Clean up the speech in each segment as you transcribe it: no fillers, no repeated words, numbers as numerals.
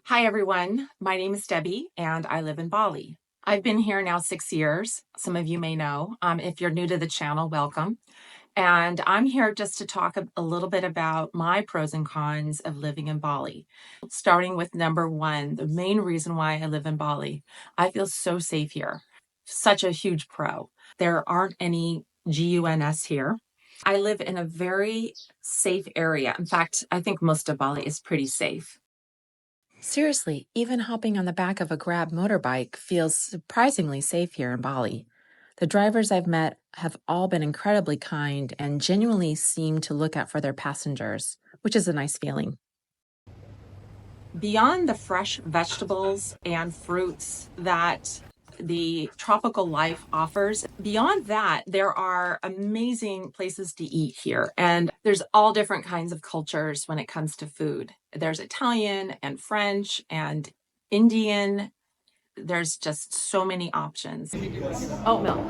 Hi, everyone. My name is Debbie, and I live in Bali. I've been here now 6 years. Some of you may know. If you're new to the channel, welcome. And I'm here just to talk a little bit about my pros and cons of living in Bali. Starting with number one, the main reason why I live in Bali. I feel so safe here. Such a huge pro. There aren't any GUNS here. I live in a very safe area. In fact, I think most of Bali is pretty safe. Seriously, even hopping on the back of a Grab motorbike feels surprisingly safe here in Bali. The drivers I've met have all been incredibly kind and genuinely seem to look out for their passengers, which is a nice feeling. Beyond the fresh vegetables and fruits that the tropical life offers, beyond that, there are amazing places to eat here. And there's all different kinds of cultures when it comes to food. There's Italian and French and Indian. There's just so many options. Oat milk.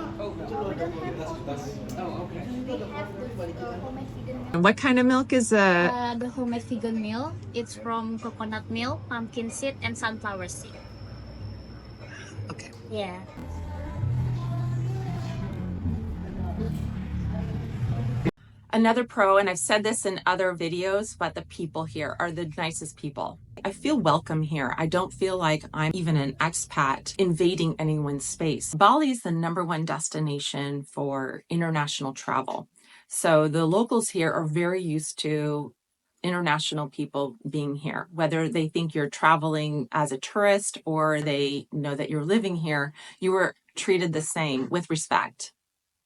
And what kind of milk is The homemade vegan milk. It's from coconut milk, pumpkin seed, and sunflower seed. Okay. Yeah. Another pro, and I've said this in other videos, but the people here are the nicest people. I feel welcome here. I don't feel like I'm even an expat invading anyone's space. Bali is the #1 destination for international travel. So the locals here are very used to international people being here, whether they think you're traveling as a tourist or they know that you're living here, you are treated the same with respect.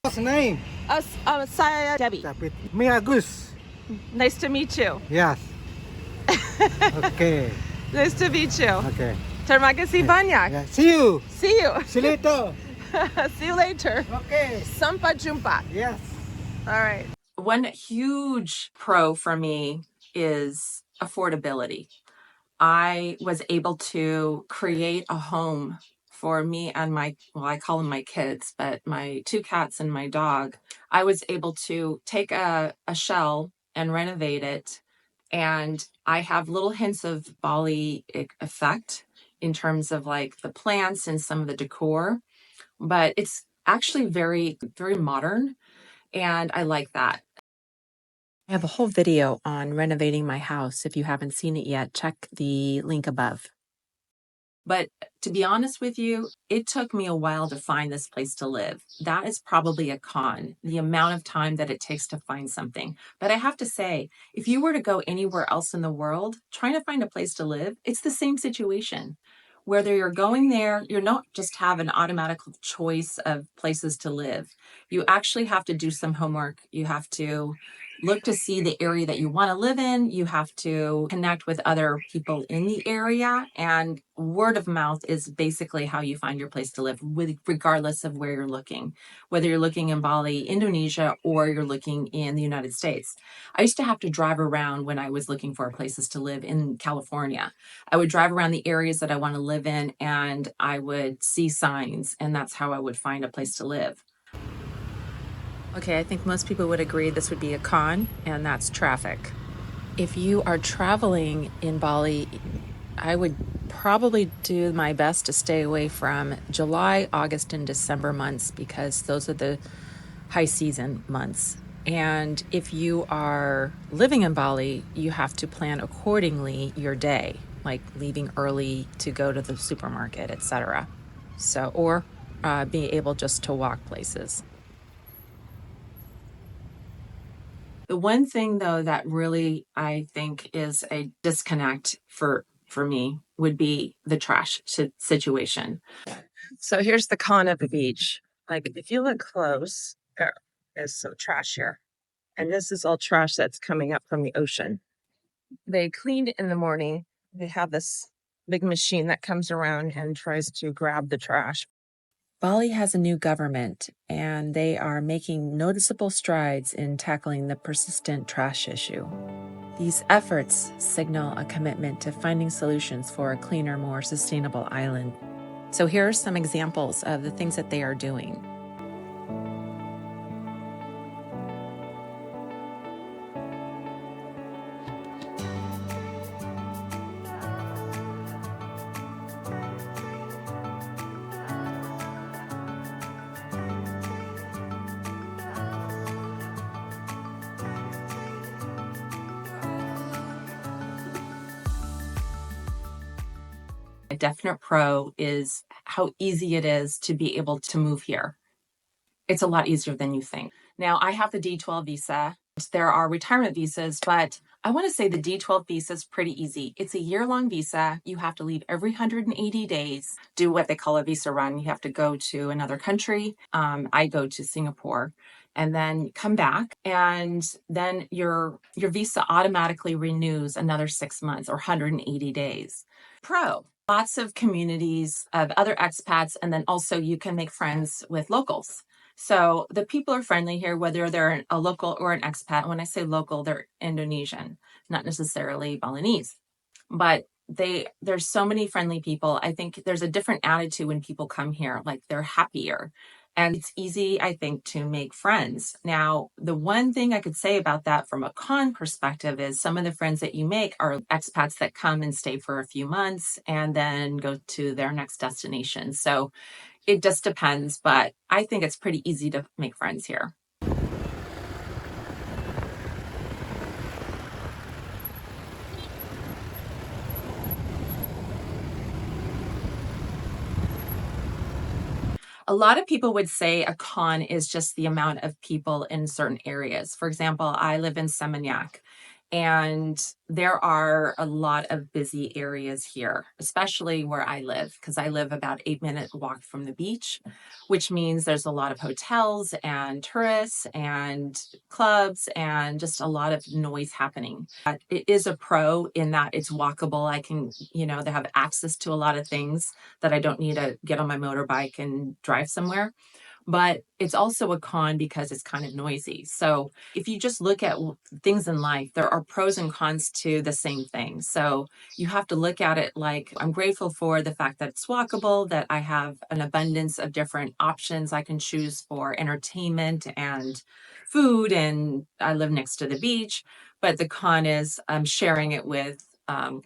What's the name? Saya Debbie. Me Agus. Nice to meet you. Yes. Okay. Nice to meet you. Okay. Terima kasih banyak. Yeah. See you. See you. See you later. See you later. Okay. Sampai jumpa. Yes. All right. One huge pro for me is affordability. I was able to create a home for me and I call them my kids, but my 2 cats and my dog. I was able to take a shell and renovate it. And I have little hints of Bali effect in terms of like the plants and some of the decor, but it's actually very, very modern. And I like that. I have a whole video on renovating my house. If you haven't seen it yet, check the link above. But to be honest with you, it took me a while to find this place to live. That is probably a con, the amount of time that it takes to find something. But I have to say, if you were to go anywhere else in the world, trying to find a place to live, it's the same situation. Whether you're going there, you're not just have an automatic choice of places to live. You actually have to do some homework. You have to look to see the area that you want to live in. You have to connect with other people in the area. And word of mouth is basically how you find your place to live, regardless of where you're looking, whether you're looking in Bali, Indonesia, or you're looking in the United States. I used to have to drive around when I was looking for places to live in California. I would drive around the areas that I want to live in and I would see signs, and that's how I would find a place to live. Okay, I think most people would agree this would be a con, and that's traffic. If you are traveling in Bali, I would probably do my best to stay away from July, August, and December months because those are the high season months. And if you are living in Bali, you have to plan accordingly your day, like leaving early to go to the supermarket, etc. So, or be able just to walk places. The one thing, though, that really I think is a disconnect for me would be the trash situation. So here's the con of the beach. Like, if you look close, there is some trash here. And this is all trash that's coming up from the ocean. They cleaned it in the morning. They have this big machine that comes around and tries to grab the trash. Bali has a new government, and they are making noticeable strides in tackling the persistent trash issue. These efforts signal a commitment to finding solutions for a cleaner, more sustainable island. So here are some examples of the things that they are doing. A definite pro is how easy it is to be able to move here. It's a lot easier than you think. Now, I have the D12 visa. There are retirement visas, but I want to say the D12 visa is pretty easy. It's a year-long visa. You have to leave every 180 days, do what they call a visa run. You have to go to another country. I go to Singapore and then come back, and then your visa automatically renews another 6 months or 180 days. Pro. Lots of communities of other expats, and then also you can make friends with locals. So the people are friendly here, whether they're a local or an expat. When I say local, they're Indonesian, not necessarily Balinese. But there's so many friendly people. I think there's a different attitude when people come here, like they're happier. And it's easy, I think, to make friends. Now, the one thing I could say about that from a con perspective is some of the friends that you make are expats that come and stay for a few months and then go to their next destination. So it just depends, but I think it's pretty easy to make friends here. A lot of people would say a con is just the amount of people in certain areas. For example, I live in Seminyak, and there are a lot of busy areas here, especially where I live, because I live about 8-minute walk from the beach, which means there's a lot of hotels and tourists and clubs and just a lot of noise happening. It is a pro in that it's walkable. I can, they have access to a lot of things that I don't need to get on my motorbike and drive somewhere. But it's also a con because it's kind of noisy. So if you just look at things in life, there are pros and cons to the same thing. So you have to look at it like, I'm grateful for the fact that it's walkable, that I have an abundance of different options I can choose for entertainment and food, and I live next to the beach. But the con is I'm sharing it with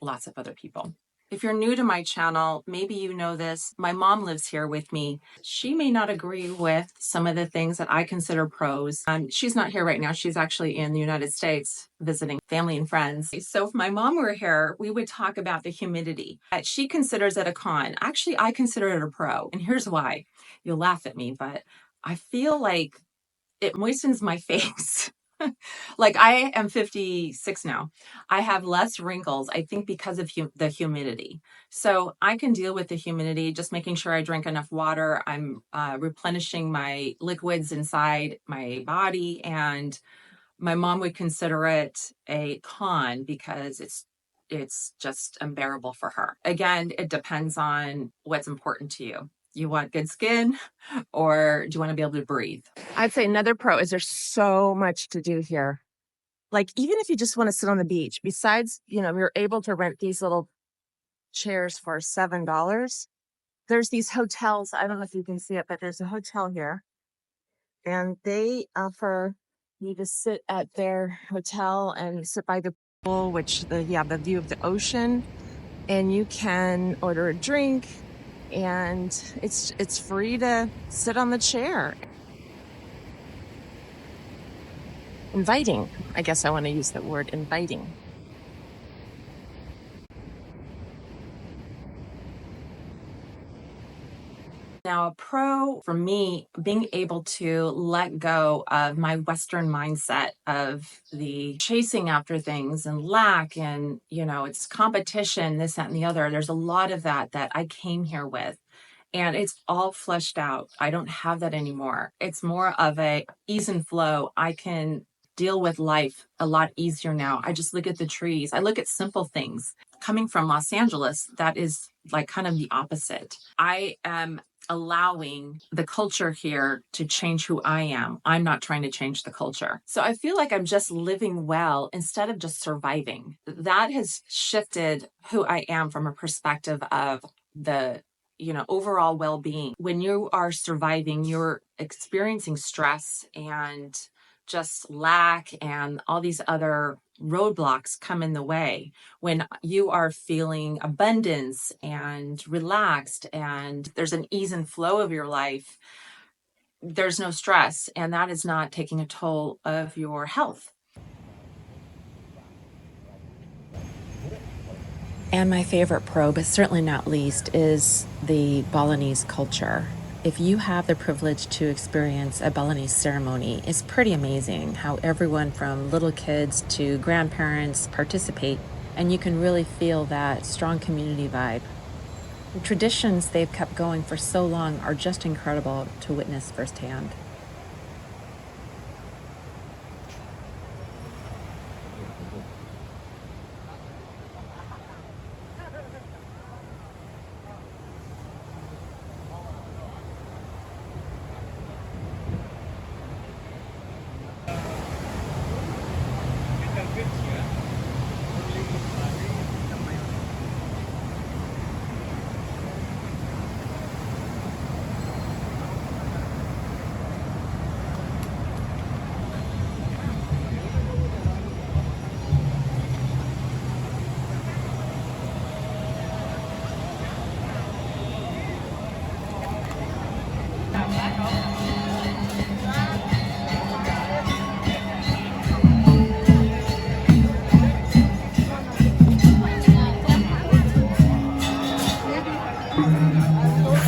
lots of other people. If you're new to my channel, maybe you know this. My mom lives here with me. She may not agree with some of the things that I consider pros. She's not here right now. She's actually in the United States visiting family and friends. So if my mom were here, we would talk about the humidity. She considers it a con. Actually, I consider it a pro. And here's why. You'll laugh at me, but I feel like it moistens my face. Like, I am 56 now. I have less wrinkles, I think, because of the humidity. So I can deal with the humidity, just making sure I drink enough water. I'm replenishing my liquids inside my body. And my mom would consider it a con because it's just unbearable for her. Again, it depends on what's important to you. You want good skin, or do you want to be able to breathe? I'd say another pro is there's so much to do here. Like, even if you just want to sit on the beach, besides, you're able to rent these little chairs for $7. There's these hotels. I don't know if you can see it, but there's a hotel here, and they offer you to sit at their hotel and sit by the pool, which the view of the ocean, and you can order a drink, and it's free to sit on the chair. Inviting. I guess I want to use the word inviting. Now, a pro for me, being able to let go of my Western mindset of the chasing after things and lack and, it's competition, this, that, and the other. There's a lot of that I came here with. And it's all fleshed out. I don't have that anymore. It's more of a ease and flow. I can deal with life a lot easier now. I just look at the trees. I look at simple things. Coming from Los Angeles, that is like kind of the opposite. I am allowing the culture here to change who I am. I'm not trying to change the culture. So I feel like I'm just living well instead of just surviving. That has shifted who I am from a perspective of the overall well-being. When you are surviving, you're experiencing stress and just lack, and all these other roadblocks come in the way. When you are feeling abundance and relaxed and there's an ease and flow of your life, there's no stress, and that is not taking a toll of your health. And my favorite pro, but certainly not least, is the Balinese culture. If you have the privilege to experience a Balinese ceremony, it's pretty amazing how everyone from little kids to grandparents participate, and you can really feel that strong community vibe. The traditions they've kept going for so long are just incredible to witness firsthand.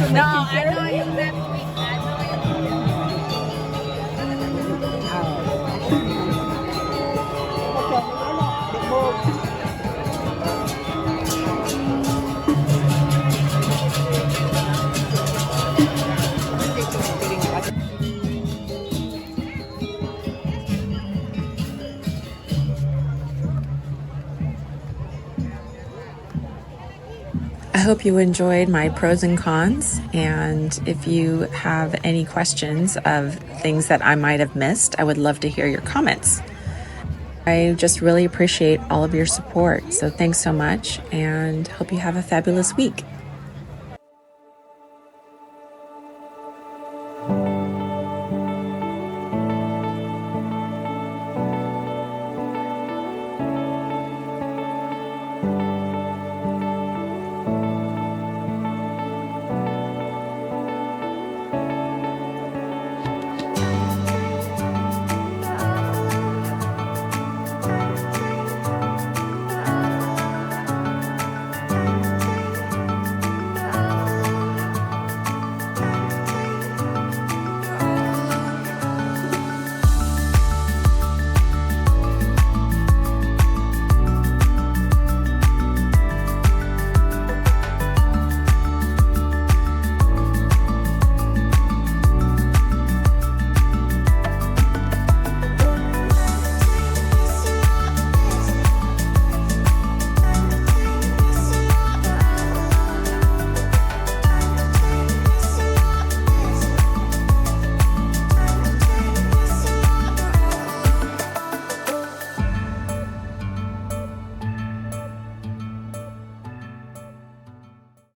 No, I know you left me. I know you. I hope you enjoyed my pros and cons, and if you have any questions of things that I might have missed, I would love to hear your comments. I just really appreciate all of your support, so thanks so much, and hope you have a fabulous week.